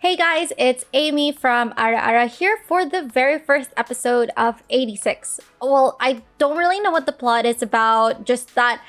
Hey guys, it's Amy from Ara Ara here for the very first episode of 86. Well, I don't really know what the plot is about, just that,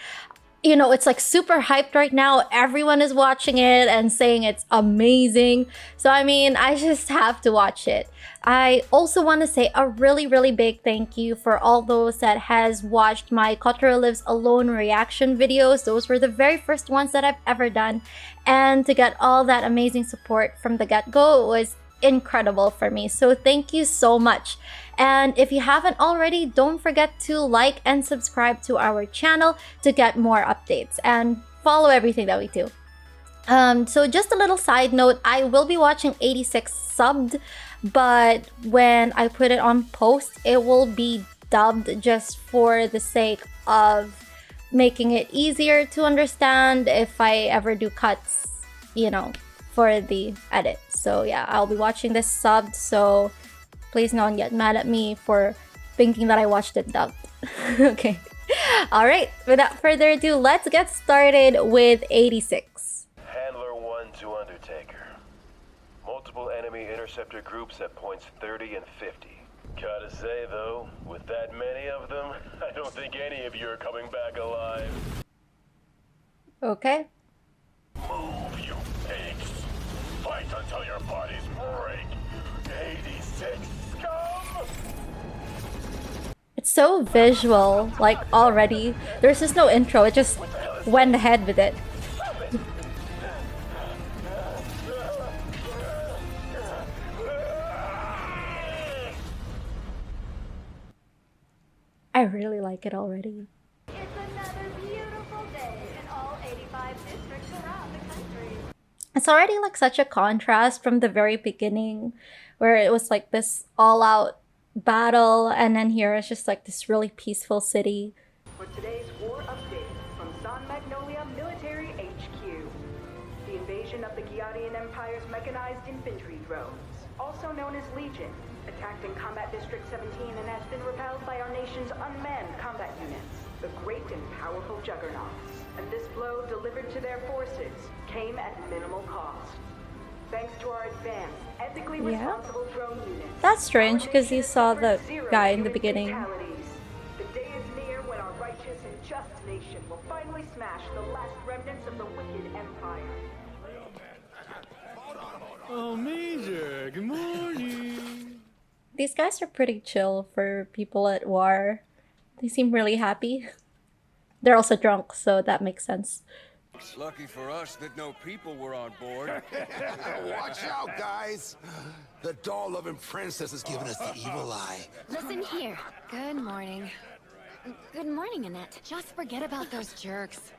it's like super hyped right now. Everyone is watching it and saying it's amazing. So, I just have to watch it. I also want to say a really, really big thank you for all those that has watched my Kotaro Lives Alone reaction videos. Those were the very first ones that I've ever done. And to get all that amazing support from the get-go was incredible for me. So thank you so much. And if you haven't already, don't forget to like and subscribe to our channel to get more updates and follow everything that we do. So just a little side note, I will be watching 86 subbed, but when I put it on post, it will be dubbed just for the sake of making it easier to understand if I ever do cuts, for the edit. So yeah, I'll be watching this subbed, so please don't get mad at me for thinking that I watched it dubbed. Okay. Alright, without further ado, let's get started with 86. Handler 1 to Undertaker. Multiple enemy interceptor groups at points 30 and 50. Gotta say though, with that many of them, I don't think any of you are coming back alive. Okay. Move, you pigs! Fight until your bodies break! 86 scum! It's so visual, like already. There's just no intro, it just went ahead with it. I really like it already. It's another beautiful day in all 85 districts around the country. It's already like such a contrast from the very beginning, where it was like this all-out battle, and then here it's just like this really peaceful city. For today's war update from San Magnolia Military HQ. The invasion of the Giadian Empire's mechanized infantry drones, also known as Legion, attacked in Combat District 17 and has been repelled by our nation's unmanned combat units, the great and powerful Juggernauts. And this blow delivered to their forces came at minimal cost. Thanks to our advanced, ethically responsible drone units. That's strange because you saw the guy in the beginning. The day is near when our righteous and just nation will finally smash the last remnants of the wicked empire. Oh, Major, good morning. These guys are pretty chill for people at war. They seem really happy. They're also drunk, so that makes sense. Lucky for us that no people were on board. Watch out, guys! The doll-loving princess has given us the evil eye. Listen here. Good morning. Good morning, Annette. Just forget about those jerks.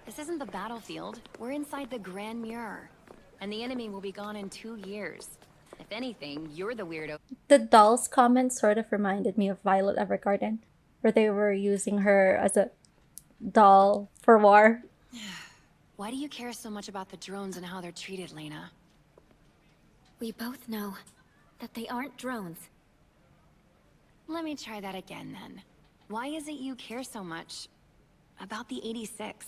This isn't the battlefield. We're inside the Grand Mirror. And the enemy will be gone in 2 years. If anything, you're the weirdo. The doll's comment sort of reminded me of Violet Evergarden, where they were using her as a doll for war. Why do you care so much about the drones and how they're treated, Lena? We both know that they aren't drones. Let me try that again, then. Why is it you care so much about the 86?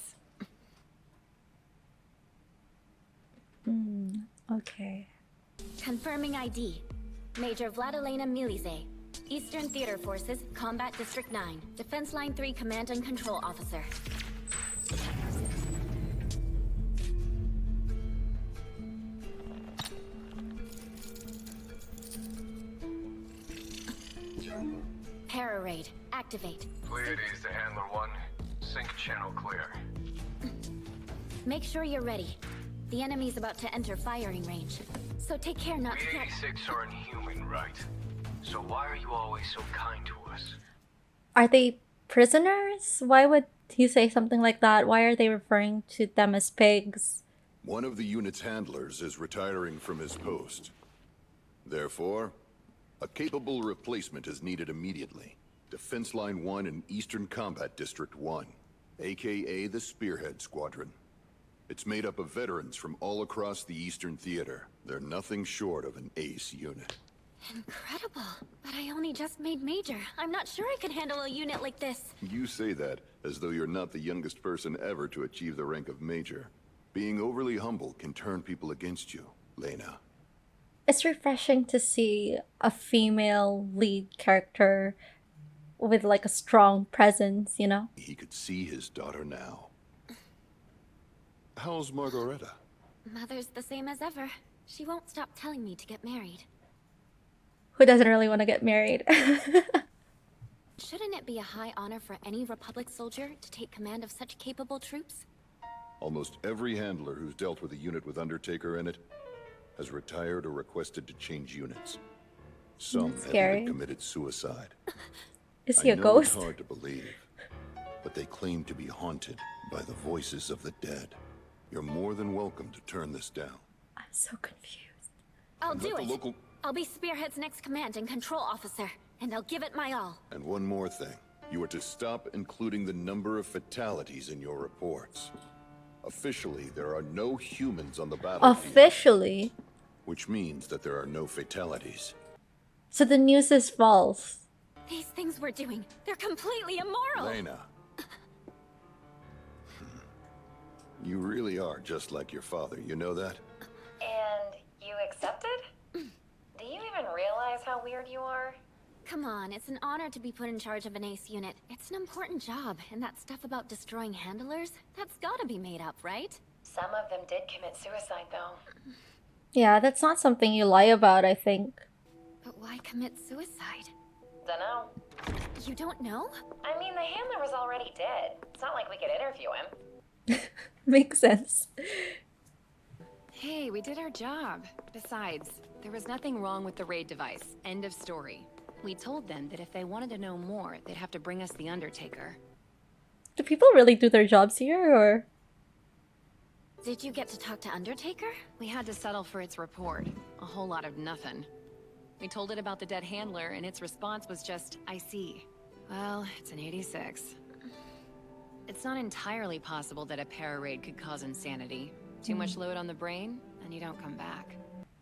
Okay. Confirming ID. Major Vladilena Milize. Eastern Theater Forces, Combat District 9. Defense Line 3 Command and Control Officer. Para raid. Activate. Pleiades to Handler 1. Sync channel clear. Make sure you're ready. The enemy's about to enter firing range. So take care not to We get... 86 are inhuman, right? So why are you always so kind to us? Are they prisoners? Why would he say something like that? Why are they referring to them as pigs? One of the unit's handlers is retiring from his post. Therefore, a capable replacement is needed immediately. Defense Line 1 in Eastern Combat District 1, aka the Spearhead Squadron. It's made up of veterans from all across the Eastern Theater. They're nothing short of an ace unit. Incredible. But I only just made Major. I'm not sure I could handle a unit like this. You say that as though you're not the youngest person ever to achieve the rank of Major. Being overly humble can turn people against you. Lena. It's refreshing to see a female lead character with like a strong presence, you know? He could see his daughter now. How's Margareta? Mother's the same as ever. She won't stop telling me to get married. Who doesn't really want to get married? Shouldn't it be a high honor for any Republic soldier to take command of such capable troops? Almost every handler who's dealt with a unit with Undertaker in it has retired or requested to change units. Some That's have scary. even committed suicide. Is he I a know ghost? It's hard to believe, but they claim to be haunted by the voices of the dead. You're more than welcome to turn this down. I'm so confused. I'll And do let it. the local- I'll be Spearhead's next command and control officer, and I'll give it my all. And one more thing. You are to stop including the number of fatalities in your reports. Officially, there are no humans on the battlefield. Officially? Which means that there are no fatalities. So the news is false. These things we're doing, they're completely immoral. Lena. You really are just like your father, you know that? And you accepted? Do you even realize how weird you are? Come on, it's an honor to be put in charge of an ace unit. It's an important job, and that stuff about destroying handlers, that's gotta be made up, right? Some of them did commit suicide, though. Yeah, that's not something you lie about, I think. But why commit suicide? Dunno. You don't know? I mean, the handler was already dead. It's not like we could interview him. Makes sense. Hey, we did our job. Besides, there was nothing wrong with the raid device. End of story. We told them that if they wanted to know more, they'd have to bring us the Undertaker. Do people really do their jobs here, or? Did you get to talk to Undertaker? We had to settle for its report. A whole lot of nothing. We told it about the dead handler, and its response was just, I see. Well, it's an 86. It's not entirely possible that a para-raid could cause insanity. Too much load on the brain, and you don't come back.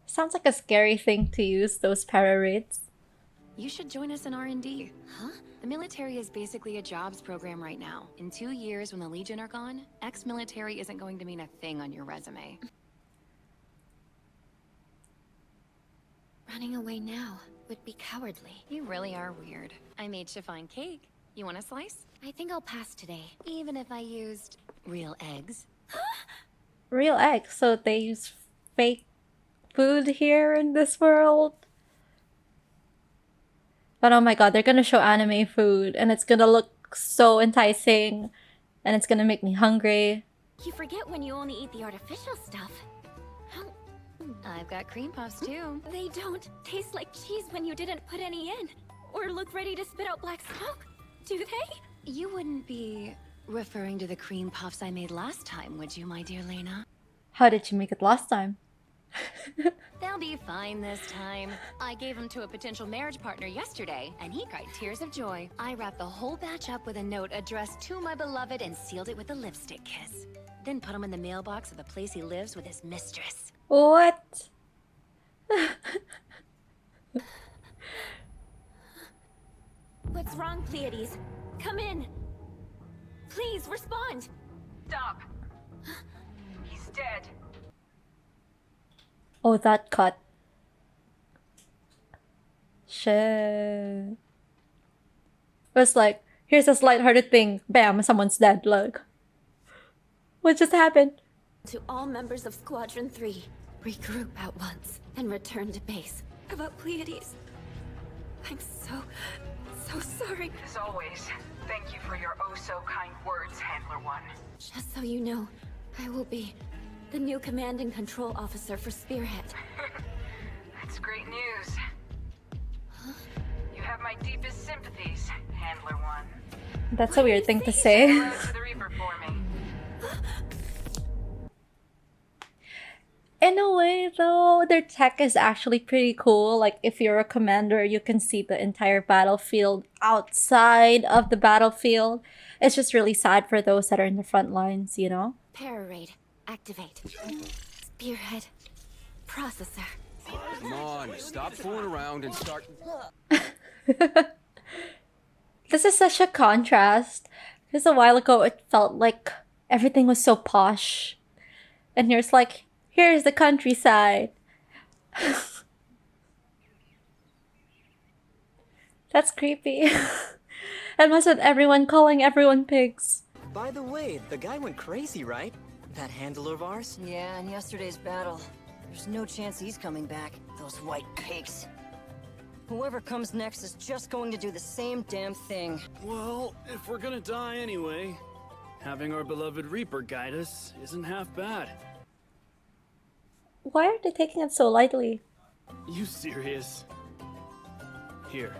Sounds like a scary thing to use, those para-raids. You should join us in R&D. Huh? The military is basically a jobs program right now. In 2 years, when the Legion are gone, ex-military isn't going to mean a thing on your resume. Running away now would be cowardly. You really are weird. I made chiffon cake. You want a slice? I think I'll pass today. Even if I used real eggs. Real eggs, so they use fake food here in this world? But oh my god, they're gonna show anime food, and it's gonna look so enticing, and it's gonna make me hungry. You forget when you only eat the artificial stuff. How... I've got cream puffs too. They don't taste like cheese when you didn't put any in. Or look ready to spit out black smoke, do they? You wouldn't be referring to the cream puffs I made last time, would you, my dear Lena? How did you make it last time? They'll be fine this time. I gave them to a potential marriage partner yesterday, and he cried tears of joy. I wrapped the whole batch up with a note addressed to my beloved and sealed it with a lipstick kiss. Then put him in the mailbox of the place he lives with his mistress. What? What's wrong, Pleiades? Come in. Please, respond. Stop. He's dead. Oh, that cut. Shit. It was like, here's this lighthearted thing. Bam, someone's dead. Look. What just happened? To all members of Squadron 3, regroup at once and return to base. About Pleiades, I'm so sorry. As always, thank you for your oh-so-kind words, Handler 1. Just so you know, I will be the new command and control officer for Spearhead. That's great news. You have my deepest sympathies, Handler 1. That's a weird thing to say. Go out to the Reaper for me. In a way, though, their tech is actually pretty cool. Like, if you're a commander, you can see the entire battlefield outside of the battlefield. It's just really sad for those that are in the front lines, you know? Para-raid, activate. Spearhead, processor. Come on, stop fooling around and start... This is such a contrast. Because a while ago, it felt like everything was so posh. And here's like, here's the countryside. That's creepy. And what's with everyone calling everyone pigs? By the way, the guy went crazy, right? That handler of ours? Yeah, in yesterday's battle. There's no chance he's coming back. Those white pigs. Whoever comes next is just going to do the same damn thing. Well, if we're gonna die anyway, having our beloved Reaper guide us isn't half bad. Why are they taking it so lightly? You serious? Here.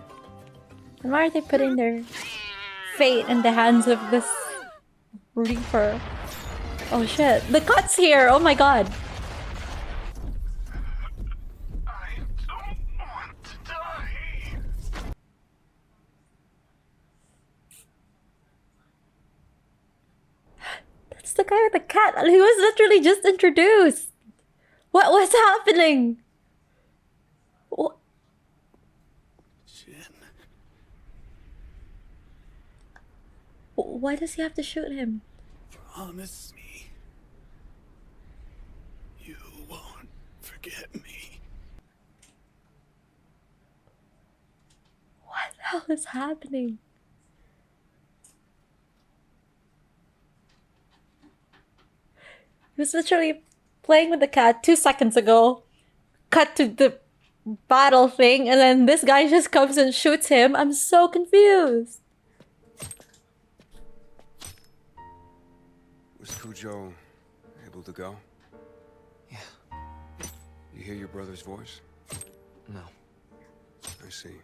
And why are they putting their fate in the hands of this Reaper? Oh shit, the cut's here! Oh my god! That's the guy with the cat. He was literally just introduced. What was happening? What? Why does he have to shoot him? Promise me you won't forget me. What the hell is happening? He was literally playing with the cat 2 seconds ago. Cut to the battle thing, and then this guy just comes and shoots him. I'm so confused. Was Cujo able to go? Yeah. You hear your brother's voice? No. I see.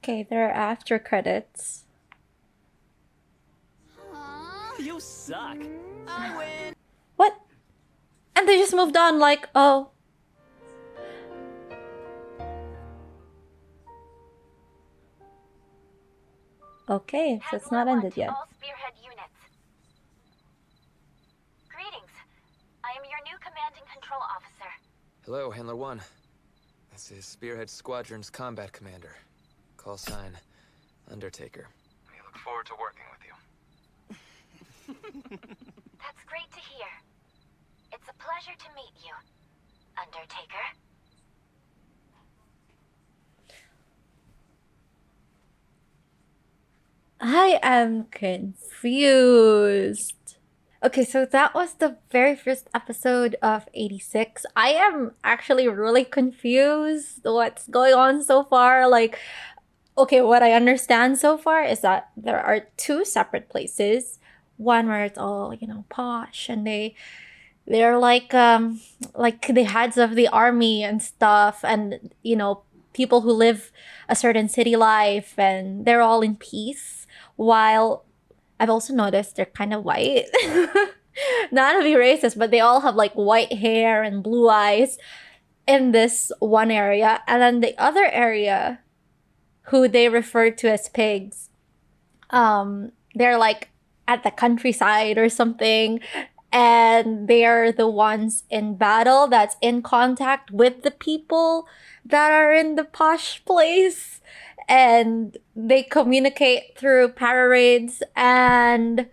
Okay, there are after credits. You suck. I win. What? And they just moved on like, oh. Okay, so it's not ended yet. All spearhead units. Greetings. I am your new commanding control officer. Hello, Handler 1. This is Spearhead Squadron's combat commander. Call sign, Undertaker. We look forward to working with you. That's great to hear. It's a pleasure to meet you, Undertaker. I am confused. Okay, so that was the very first episode of 86. I am actually really confused what's going on so far. Like, okay, what I understand so far is that there are 2 separate places. One where it's all, you know, posh, and they're like the heads of the army and stuff, and you know, people who live a certain city life, and they're all in peace. While I've also noticed they're kind of white. Not to be racist, but they all have like white hair and blue eyes in this one area. And then the other area, who they refer to as pigs, they're like at the countryside or something. And they're the ones in battle that's in contact with the people that are in the posh place. And they communicate through parades, and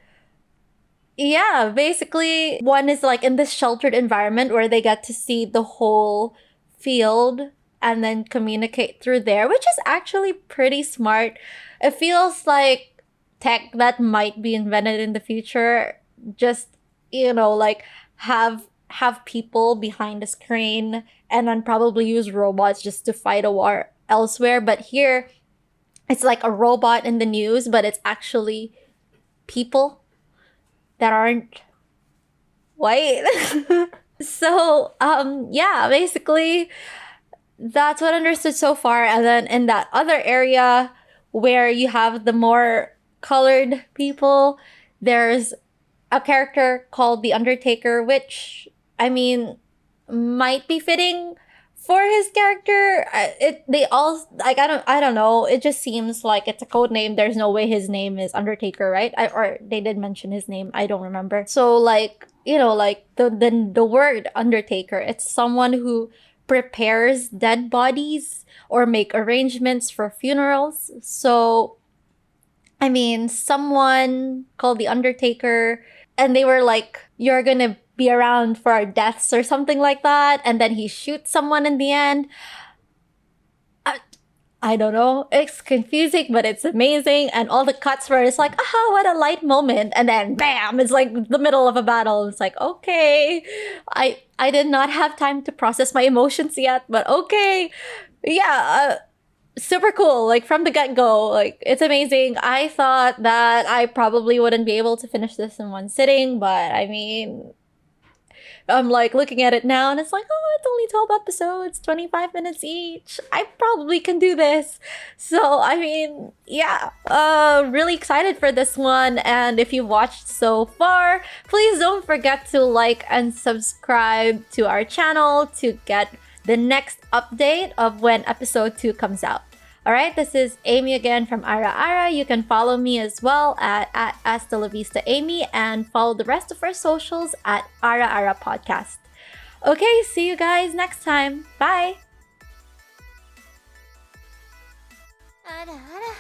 yeah, basically one is like in this sheltered environment where they get to see the whole field and then communicate through there, which is actually pretty smart. It feels like tech that might be invented in the future. Just, you know, like have people behind a screen and then probably use robots just to fight a war elsewhere. But here it's like a robot in the news, but it's actually people that aren't white. So, yeah, basically that's what I understood so far. And then in that other area where you have the more colored people, there's a character called the Undertaker, which, I mean, might be fitting for his character. I don't know. It just seems like it's a code name. There's no way his name is Undertaker, right? Or they did mention his name. I don't remember. So like, you know, like the word Undertaker, it's someone who prepares dead bodies or make arrangements for funerals. So I mean, someone called the Undertaker, and they were like, "You're gonna be around for our deaths," or something like that. And then he shoots someone in the end. I don't know. It's confusing, but it's amazing. And all the cuts where it's like, aha, what a light moment. And then bam, it's like the middle of a battle. It's like, okay. I did not have time to process my emotions yet, but okay. Yeah, super cool. Like from the get-go, like it's amazing. I thought that I probably wouldn't be able to finish this in one sitting, but I mean, I'm like looking at it now and it's like, oh, it's only 12 episodes, 25 minutes each. I probably can do this. So, I mean, yeah, really excited for this one. And if you watched so far, please don't forget to like and subscribe to our channel to get the next update of when episode 2 comes out. Alright, this is Amy again from Ara Ara. You can follow me as well at Hasta La Vista Amy and follow the rest of our socials at Ara Ara Podcast. Okay, see you guys next time. Bye! Ara Ara.